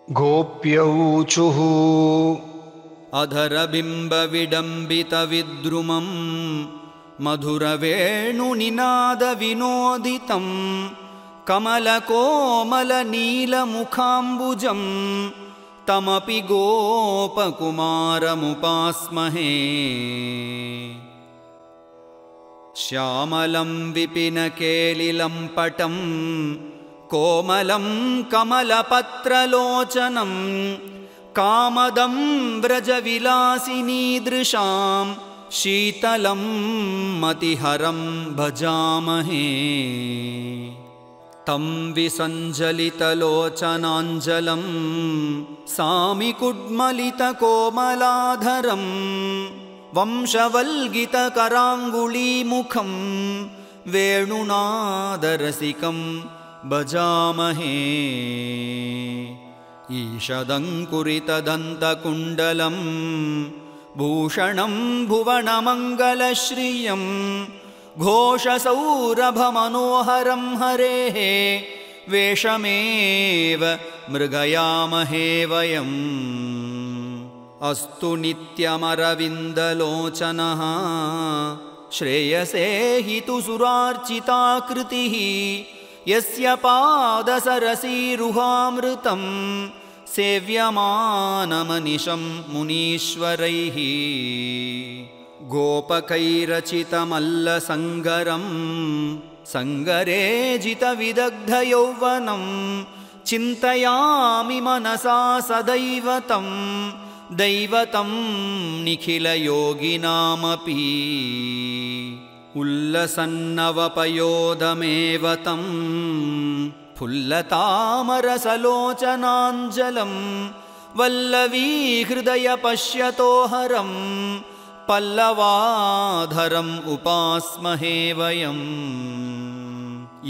गोप्यौचुः अधरबिम्बविडम्बितविद्रुमं मधुरवेणुनिनादविनोदितं कमलकोमलनीलमुखाम्बुजं तमपि गोपकुमारमुपास्महे। श्यामलं विपिनकेलिलम्पटं कोमलं कमलपत्रलोचनं कामदं व्रजविलासिनीदृशां शीतलं मतिहरं भजामहे। तं विसञ्जलितलोचनाञ्जलं सामिकुड्मलितकोमलाधरं वंशवल्गितकराङ्गुलीमुखं वेणुनादरसिकं भजामहे। ईषदङ्कुरितदन्तकुण्डलं भूषणं भुवनमङ्गलश्रियं घोषसौरभमनोहरं हरेः वेषमेव मृगयामहे वयम्। अस्तु नित्यमरविन्दलोचनः श्रेयसे हितु सुरार्चिताकृतिः यस्य पादसरसीरुहामृतं सेव्यमानमनिशं मुनीश्वरैः। गोपकैरचितमल्लसङ्गरं सङ्गरे जितविदग्धयौवनं चिन्तयामि मनसा सदैव तं दैवतं निखिलयोगिनामपि। उल्लसन्नवपयोधमेव तं फुल्लतामरसलोचनाञ्जलं वल्लवीहृदय पश्यतो हरं पल्लवाधरम् उपास्महे वयम्।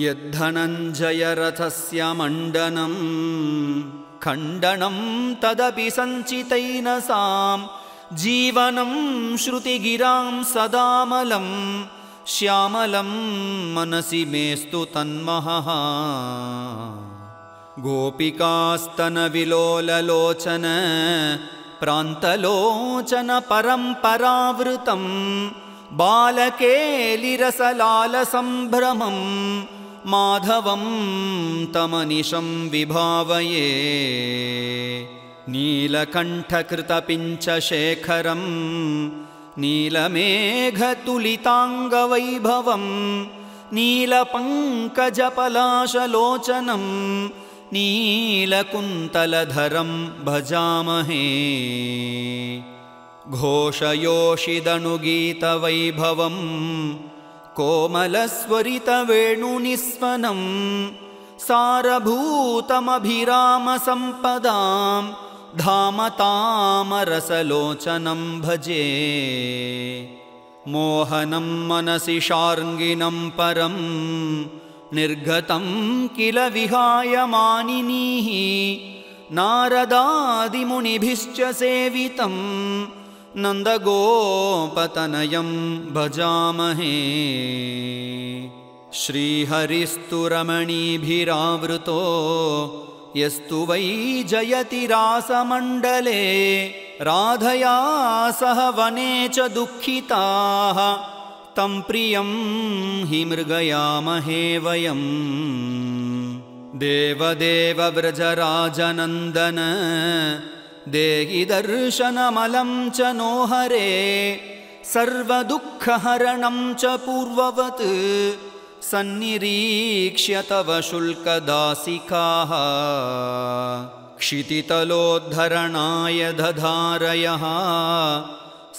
यद्धनञ्जयरथस्य मण्डनं खण्डनं तदपि सञ्चितैनसां जीवनं श्रुतिगिरां सदामलं श्यामलं मनसि मेस्तु तन्महः। गोपिकास्तनविलोललोचन प्रान्तलोचन परम्परावृतं बालकेलिरसलालसम्भ्रमं माधवं तमनिशं विभावये। नीलकण्ठकृतपिञ्चशेखरं नीलमेघतुलिताङ्गवैभवं नीलपङ्कजपलाशलोचनं नीलकुन्तलधरं भजामहे। घोषयोषिदनुगीतवैभवं कोमलस्वरितवेणुनिस्वनं सारभूतमभिरामसम्पदां धामतामरसलोचनं भजे। मोहनं मनसि शार्ङ्गिनं परं निर्गतं किल विहाय मानिनीः नारदादिमुनिभिश्च सेवितं नन्दगोपतनयं भजामहे। श्रीहरिस्तु रमणीभिरावृतो यस्तु वै जयति रासमण्डले राधया सह वने च दुःखिताः तं प्रियं हि मृगयामहे वयम्। देवदेव व्रजराजनन्दन देहि दर्शनमलं च नो हरे सर्वदुःखहरणं च पूर्ववत् सन्निरीक्ष्य तव शुल्कदासिकाः। क्षितितलोद्धरणाय दधारयः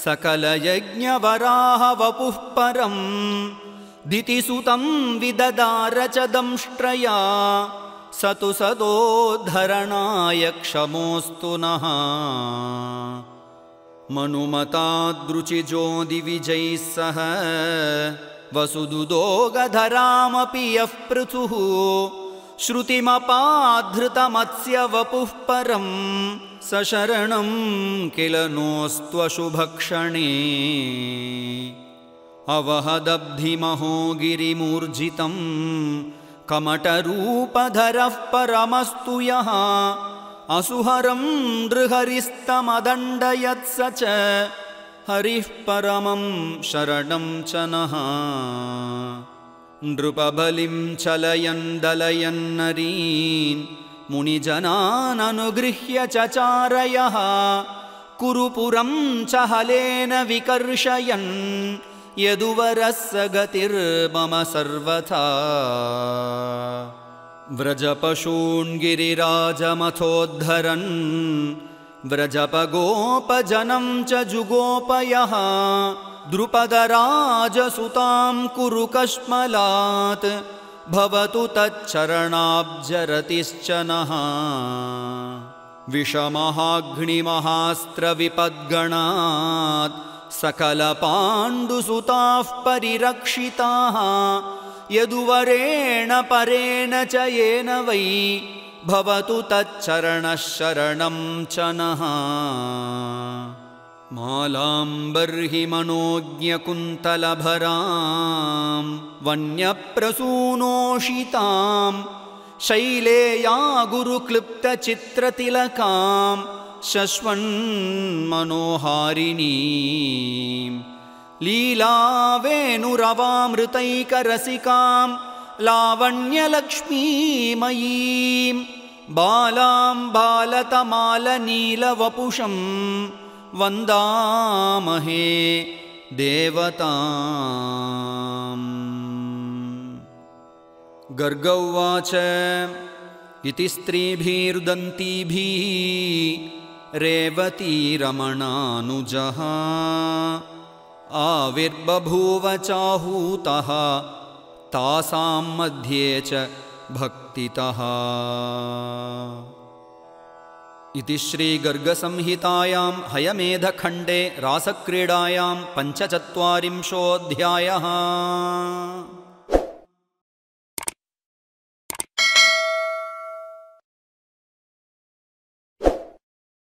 सकलयज्ञवराह वपुः परं दितिसुतं विददार च दंष्ट्रया स तु सदोद्धरणाय क्षमोऽस्तु नः। मनुमताद्रुचिजोदिविजैः सह वसुदुदोगधरामपि यः पृथुः श्रुतिमपाधृतमत्स्य वपुः परं स शरणं किल नोऽस्त्वशुभक्षणे। अवहदब्धिमहो गिरिमूर्जितं कमटरूपधरः परमस्तु यः असुहरं नृहरिस्तमदण्डयत्स च हरिः परमं शरणं च नः नृपबलिं चलयन् दलयन्नरीन् मुनिजनान् अनुगृह्य चचारयः कुरुपुरं च हलेन विकर्षयन् यदुवरः स गतिर्मम सर्वथा व्रजपशून् गिरिराजमथोद्धरन् व्रजपगोपजनं च जुगोपयः द्रुपदराजसुतां कुरु कश्मलात् भवतु तच्चरणाब्जरतिश्च नः विषमहाग्निमहास्त्रविपद्गणात् सकलपाण्डुसुताः परिरक्षिताः यदुवरेण परेण च येन वै भवतु तच्चरणः शरणं च नः मालां बर्हि मनोज्ञकुन्तलभरां वन्यप्रसूनोषितां शैलेया गुरुक्लृप्तचित्रतिलकां शश्वन्मनोहारिणीं लीलावेणुरवामृतैकरसिकां लावण्यलक्ष्मीमयीं बालां बालतमालनीलवपुषं वन्दामहे देवताम्। गर्ग उवाच इति स्त्रीभिरुदन्तीभिः रेवतीरमणानुजः आविर्बभूव चाहूतः तासां मध्ये च भक्तितः। इति श्रीगर्गसंहितायां हयमेधखण्डे रासक्रीडायां 45 अध्यायः।